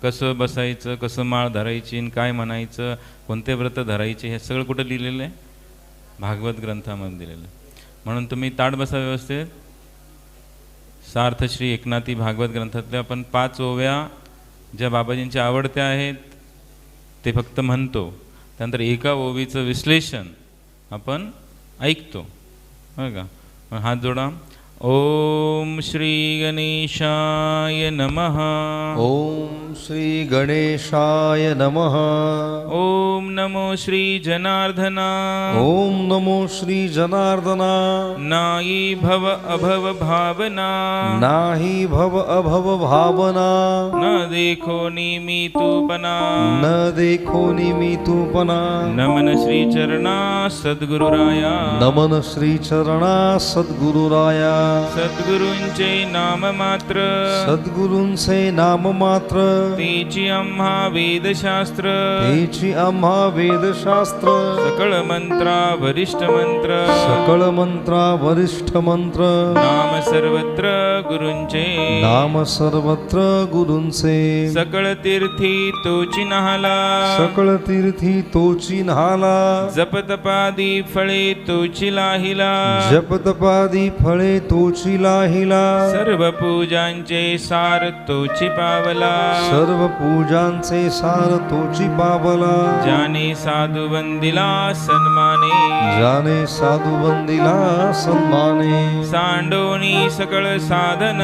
कसं बसायचं, कसं माळ धरायची आणि काय म्हणायचं, कोणते व्रत धरायचे, हे सगळं कुठं लिहिलेलं आहे? भागवत ग्रंथामध्ये दिलेलं आहे. म्हणून तुम्ही ताट बसा व्यवस्थित. सार्थ श्री एकनाथी भागवत ग्रंथातल्या आपण 5 ओव्या ज्या बाबाजींच्या आवडत्या आहेत ते फक्त म्हणतो, त्यानंतर एका ओवीचं विश्लेषण आपण ऐकतो, बरं का. मग हात जोडा. ओम श्री गणेशाय नमः. ओम श्री गणेशाय नमः. ओम नमो श्री जनार्दना. ओम नमो श्री जनार्दना. नाई भव अभव भावना. नाही भव अभव भावना. न देखो निमितूपना. न देखो निमितूपना. नमन श्री चरणा सद्गुरुराया. नमन श्री चरणा सद्गुरुराया. सद्गुरूंचे नाम मात्र. सद्गुरूंचे नाम मात्र. तेची आम्हा वेदशास्त्र. तेची आम्हा वेदशास्त्र. सकळ मंत्रा वरिष्ठ मंत्र. सकळ मंत्रा वरिष्ठ मंत्र. नाम सर्वत्र गुरूंचे. नाम सर्वत्र गुरूंचे. सकळ तीर्थी तोची नहाला. सकळ तीर्थी तोची न्हाला. जपतपादी फळे तोची लाहिला. जपतपादी फळे तोची लाहिला. सर्व पूजांचे सार तोची पावला. सर्व पूजांचे सार तोची पावला. ज्याने साधू वंदिला सन्माने. जाने साधू बंदिला सन्माने. सांडोनी सकळ साधन.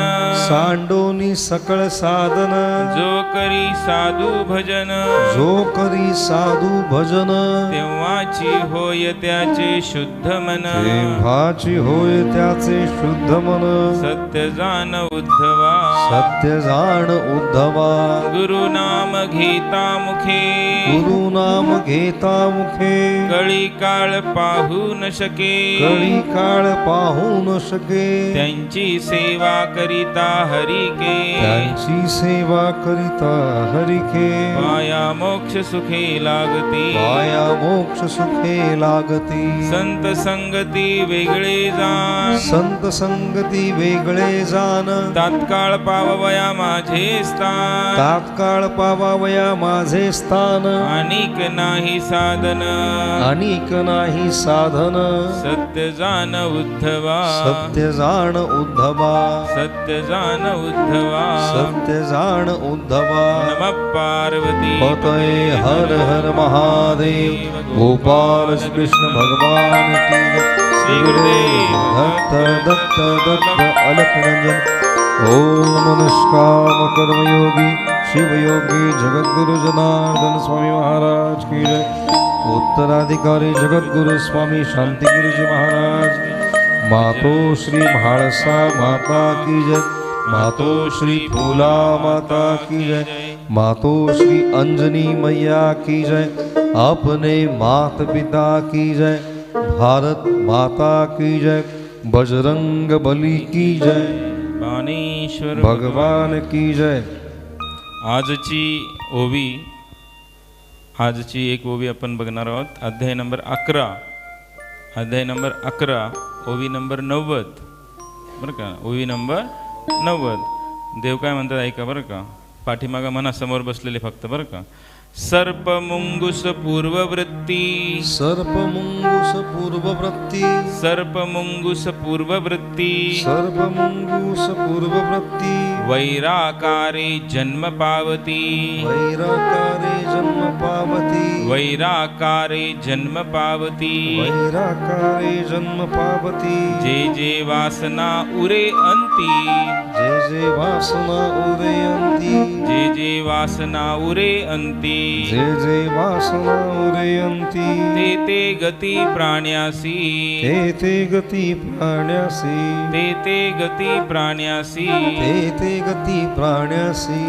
सांडोनी सकळ साधन. जो करी साधू भजन. जो करी साधू भजन. तेव्हाची होय त्याचे शुद्ध मन. तेव्हाची होय त्याचे शुद्ध मन. सत्य जाण उद्धवा. सत्य जाण उद्धवा. गुरु नाम घेता मुखे. गुरु नाम घेता मुखे. कळी काळ पाहू न शके. कळी काळ पाहू न शके. त्यांची सेवा करिता हरिके. त्यांची सेवा करिता हरिके. पाया मोक्ष सुखे लागती. पाया मोक्ष सुखे लागती. संत संगती वेगळे जाण. संत संगती वेगळे जाण. तात्काळ पावया माझे स्थान. तात्काळ पावावया माझे स्थान. अनिक नाही साधन. अनिक नाही साधन. सत्य जाण उद्धवा. सत्य जाण उद्धवा. सत्य जाण उद्धवा. सत्य जाण उद्धवा. नमः पार्वती पतये हर हर महादेव. गोपाल श्री कृष्ण भगवान की जय. श्री गुरुदेव दत्त दत्त दत्त अलख निरंजन. ओम निष्काम कर्मयोगी शिवयोगी जगद्गुरु जनार्दन स्वामी महाराज की जय. उत्तराधिकारी जगद्गुरु स्वामी शांतिगिरीजी महाराज. मातो श्री म्हाळसा माता की जय. मातो श्री फूला माता की जय. मातो श्री अंजनी मैया की जय. अपने मात पिता की जय. भारत माता की जय. बजरंग बली की जय. बाणेश्वर भगवान की जय. आजची ओवी, आजची एक ओवी आपण बघणार आहोत. अध्याय नंबर 11. अध्याय नंबर 11 ओवी नंबर 90. बरं का. ओवी नंबर 90. देव काय म्हणतात ऐका बरं का. पाठीमागा मना समोर बसलेले फक्त बरं का. सर्प मुंगुस पूर्ववृत्ती. सर्प मुंगुस पूर्ववृत्ती. सर्प मुंगुस पूर्ववृत्ती. सर्प मुंगुस पूर्ववृत्ती. वैराकारे जन्म पावती. वैराकारे जन्म पावती. वैराकारे जन्म पावती. वैराकारे जन्म पावती. जे जे वासना उरे अंती. जे जे वासना उरे अंती. जे जे वासना उरे अंती. जे जे वासना उरे अंती. ते ते गती प्राण्यासी. ते ते गती प्राण्यासी. ते ते गती प्राण्यासी. ते ते गती प्राण्यासी.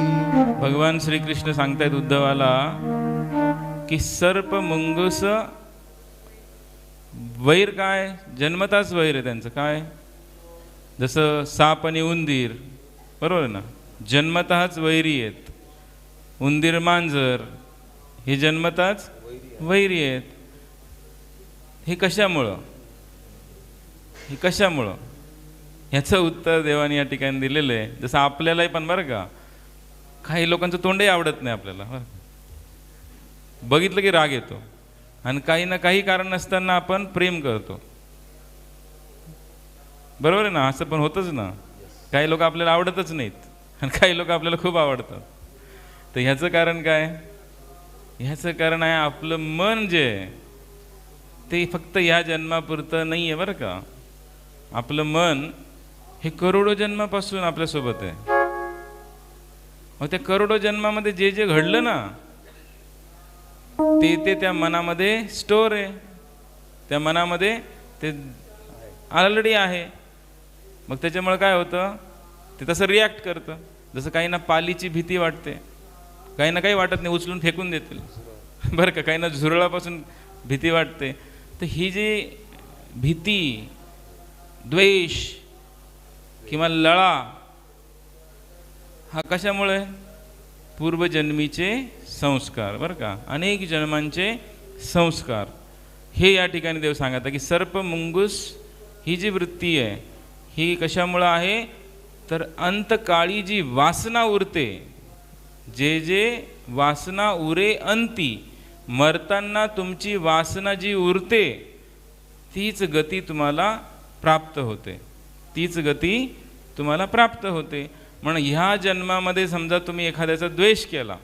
भगवान श्रीकृष्ण सांगतायत उद्धवाला की सर्प मुंगूस वैर काय जन्मताच वैर आहे त्यांचं. काय जसं साप आणि उंदीर बरोबर आहे ना, जन्मतःच वैरी आहेत. उंदीर मांजर हे जन्मताच वैरी आहेत. हे कशामुळं, हे कशामुळं ह्याचं उत्तर देवाने या ठिकाणी दिलेलं आहे. जसं आपल्यालाही पण बरं का, काही लोकांचं तोंडही आवडत नाही आपल्याला, बघितलं की राग येतो, आणि काही ना काही कारण नसताना आपण प्रेम करतो. बरोबर आहे ना? असं पण होतच ना. काही लोक आपल्याला आवडतच नाहीत आणि काही लोक आपल्याला खूप आवडतात. तर ह्याचं कारण काय? ह्याचं कारण आहे आपलं मन जे आहे ते फक्त ह्या जन्मापुरतं नाही आहे बरं का. आपलं मन हे करोडो जन्मापासून आपल्यासोबत आहे. मग त्या करोडो जन्मामध्ये जे जे घडलं ना ते त्या मनामध्ये स्टोअर आहे, त्या मनामध्ये ते ऑलरेडी आहे. मग त्याच्यामुळे काय होतं, ते तसं रिॲक्ट करतं. जसं काहींना पालीची भीती वाटते, काहींना काही वाटत नाही, उचलून फेकून देतील बरं का. काहींना झुरळापासून भीती वाटते. तर ही जी भीती, द्वेष किंवा लळा हा कशामुळे? पूर्वजन्मीचे संस्कार बरं का, अनेक जन्मांचे संस्कार. हे या ठिकाणी देव सांगतात की सर्प मुंगूस ही जी वृत्ती आहे ही कशामुळं आहे? तर अंतकाळी जी वासना उरते, जे जे वासना उरे अंती, मरताना तुमची वासना जी उरते तीच गती तुम्हाला प्राप्त होते, तीच गती तुम्हाला प्राप्त होते. म्हणून ह्या जन्मामध्ये समजा तुम्ही एखाद्याचा द्वेष केला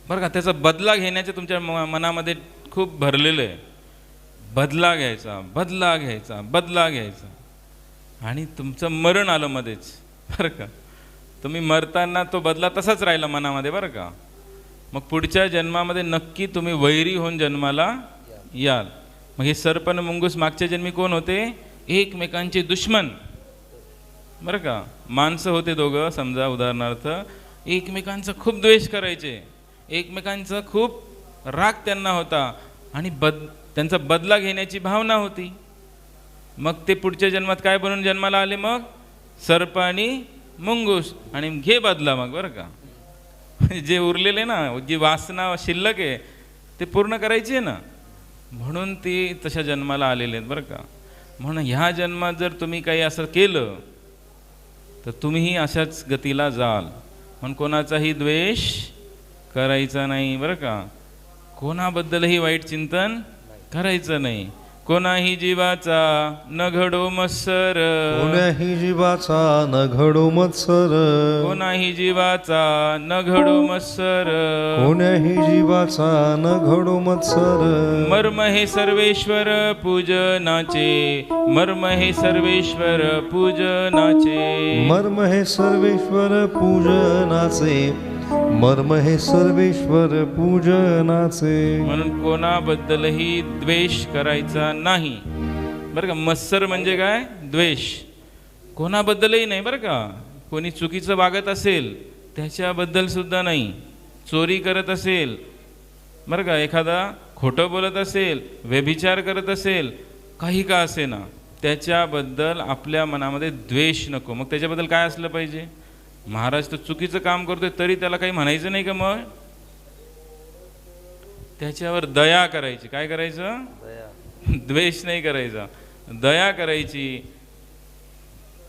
बरं का, त्याचा बदला घेण्याचे तुमच्या मनामध्ये खूप भरलेलं आहे. बदला घ्यायचा, बदला घ्यायचा, बदला घ्यायचा, आणि तुमचं मरण आलं मध्येच बरं का. तुम्ही मरताना तो बदला तसाच राहिला मनामध्ये बरं का. मग पुढच्या जन्मामध्ये नक्की तुम्ही वैरी होऊन जन्माला याल. मग हे सर्प आणि मुंगूस मागच्या जन्मी कोण होते? एकमेकांचे दुश्मन बरं का. माणसं होते दोघं समजा उदाहरणार्थ, एकमेकांचा खूप द्वेष करायचे, एकमेकांचा खूप राग त्यांना होता, आणि त्यांचा बदला घेण्याची भावना होती. मग ते पुढच्या जन्मात काय बनून जन्माला आले? मग सर्प आणि मुंगूस, आणि घे बदला मग बरं का. जे उरलेले ना, जी वासना शिल्लक आहे ते पूर्ण करायची आहे ना, म्हणून ते तशा जन्माला आलेले आहेत बरं का. म्हणून ह्या जन्मात जर तुम्ही काही असं केलं तर तुम्हीही अशाच गतीला जाल. म्हणून कोणाचाही द्वेष करायचा नाही बरं का, कोणाबद्दलही वाईट चिंतन करायचं नाही. कोणाही जीवाचा न घडो मत्सर, कोणाही जीवाचा न घडो मत्सर, कोणाही जीवाचा न घडो मत्सर, कोणाही जीवाचा न घडो मत्सर. मर्म हे सर्वेश्वर पूजनाचे, मर्म हे सर्वेश्वर पूजनाचे, मर्म हे सर्वेश्वर पूजनाचे, मर्म हे सर्वेश्वर पूजनाचे. म्हणून कोणाबद्दलही द्वेष करायचा नाही बरं का. मत्सर म्हणजे काय? द्वेष. कोणाबद्दलही नाही बरं का. कोणी चुकीचं वागत असेल त्याच्याबद्दल सुद्धा नाही. चोरी करत असेल बरं का, एखादा खोटं बोलत असेल, व्यभिचार करत असेल, काही का असे ना, त्याच्याबद्दल आपल्या मनामध्ये द्वेष नको. मग त्याच्याबद्दल काय असलं पाहिजे? महाराज तर चुकीचं काम करतोय तरी त्याला काही म्हणायचं नाही का? मग त्याच्यावर दया करायची. काय करायचं? द्वेष नाही करायचा, दया करायची.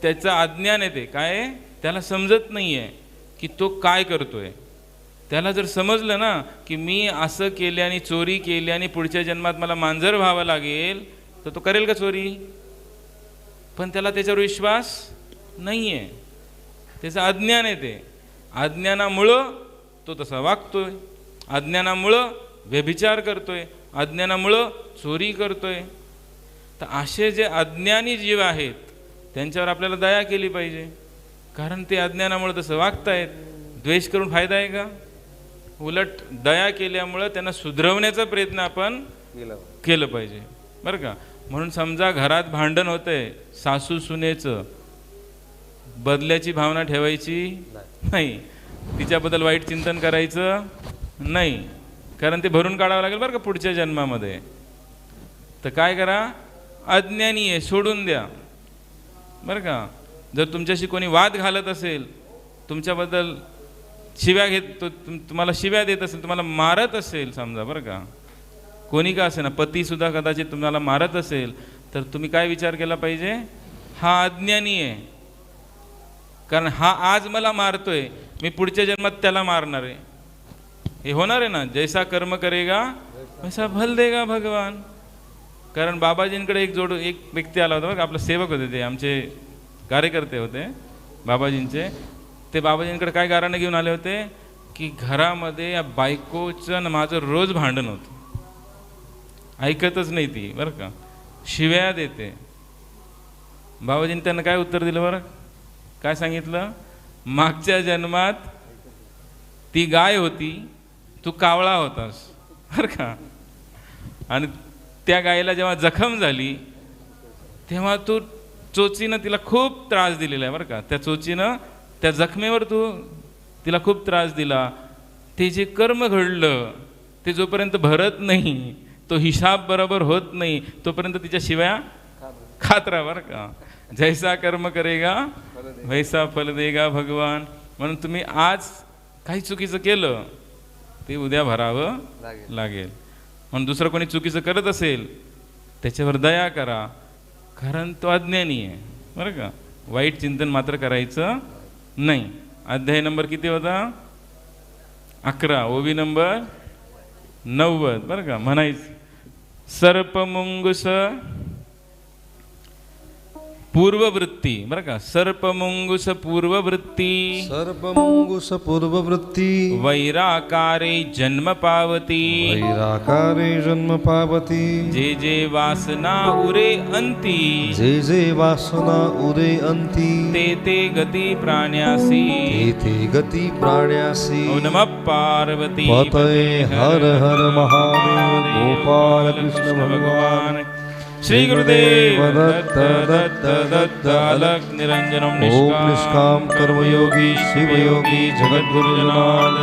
त्याचं अज्ञान येते, काय त्याला समजत नाहीये की तो काय करतोय. त्याला जर समजलं ना की मी असं केल्याने, चोरी केल्याने पुढच्या जन्मात मला मांजर व्हावं लागेल, तर तो करेल का चोरी? पण त्याला त्याच्यावर विश्वास नाहीये, त्याचं अज्ञान येते. अज्ञानामुळं तो तसा वागतोय, अज्ञानामुळं व्यभिचार करतोय, अज्ञानामुळं चोरी करतोय. तर असे जे अज्ञानी जीव आहेत त्यांच्यावर आपल्याला दया केली पाहिजे, कारण ते अज्ञानामुळे तसं वागतायत. द्वेष करून फायदा आहे का? उलट दया केल्यामुळं त्यांना सुधरवण्याचा प्रयत्न आपण केलं पाहिजे बरं का. म्हणून समजा घरात भांडण होतंय सासू सुनेचं, बदल्याची भावना ठेवायची नाही, तिच्याबद्दल वाईट चिंतन करायचं नाही, कारण ते भरून काढावं लागेल बरं का पुढच्या जन्मामध्ये. तर काय करा? अज्ञानी आहे सोडून द्या बरं का. जर तुमच्याशी कोणी वाद घालत असेल, तुमच्याबद्दल शिव्या घेत, तुम्हाला शिव्या देत असेल, तुम्हाला मारत असेल समजा बरं का, कोणी का असे ना, पतीसुद्धा कदाचित तुम्हाला मारत असेल, तर तुम्ही काय विचार केला पाहिजे? हा अज्ञानी आहे, कारण हा आज मला मारतोय, मी पुढच्या जन्मात त्याला मारणार आहे. हे होणार आहे ना, जैसा कर्म करेगा वैसा फल देगा भगवान. कारण बाबाजींकडे एक व्यक्ती आला होता बघा, आपला सेवक होते, ते आमचे कार्यकर्ते होते बाबाजींचे. ते बाबाजींकडे काय गाराने घेऊन आले होते की घरामध्ये या बायकोचं न माझं रोज भांडण होतं, ऐकतच नाही ती बरं का, शिव्या देते. बाबाजींनी त्यांना काय उत्तर दिलं बरं, काय सांगितलं, मागच्या जन्मात ती गाय होती, तू कावळा होतास बरं का, आणि त्या गायीला जेव्हा जखम झाली तेव्हा तू चोचीनं तिला खूप त्रास दिलेला आहे बरं का, त्या चोचीनं त्या जखमेवर तू तिला खूप त्रास दिला. ते जे कर्म घडलं ते जोपर्यंत भरत नाही, तो हिसाब बरोबर होत नाही, तोपर्यंत तिच्या शिव्या खात राहा बरं का. जैसा कर्म करेगा वैसा फल देगा भगवान. म्हणून तुम्ही आज काही चुकीचं केलं ते उद्या भरावं लागेल. म्हणून दुसरं कोणी चुकीचं करत असेल त्याच्यावर दया करा, कारण तो अज्ञानी आहे बरं का. वाईट चिंतन मात्र करायचं नाही. अध्याय नंबर किती होता, 11, ओवी नंबर 90 बरं का. म्हणायचं सर्पमुंगुस पूर्ववृत्ती बरं का, सर्पमुंगुस पूर्ववृत्ती, सर्पमुंगुस पूर्ववृत्ती, वैराकारे जन्म पावती, वैराकारे जन्म पावती, जे जे वासना उरे अंती, जे जे वासना उरे अंती, ते ते गती प्राण्यासी, ते ते गती प्राण्यासी. ओम नमः पार्वती पतये हर हर महादेव. गोपाल कृष्ण भगवान श्री गुरुदेव दत्त दत्त दत्त अलग निरंजनम ओम निष्काम कर्मयोगी शिवयोगी जगद्गुरु जनार्दन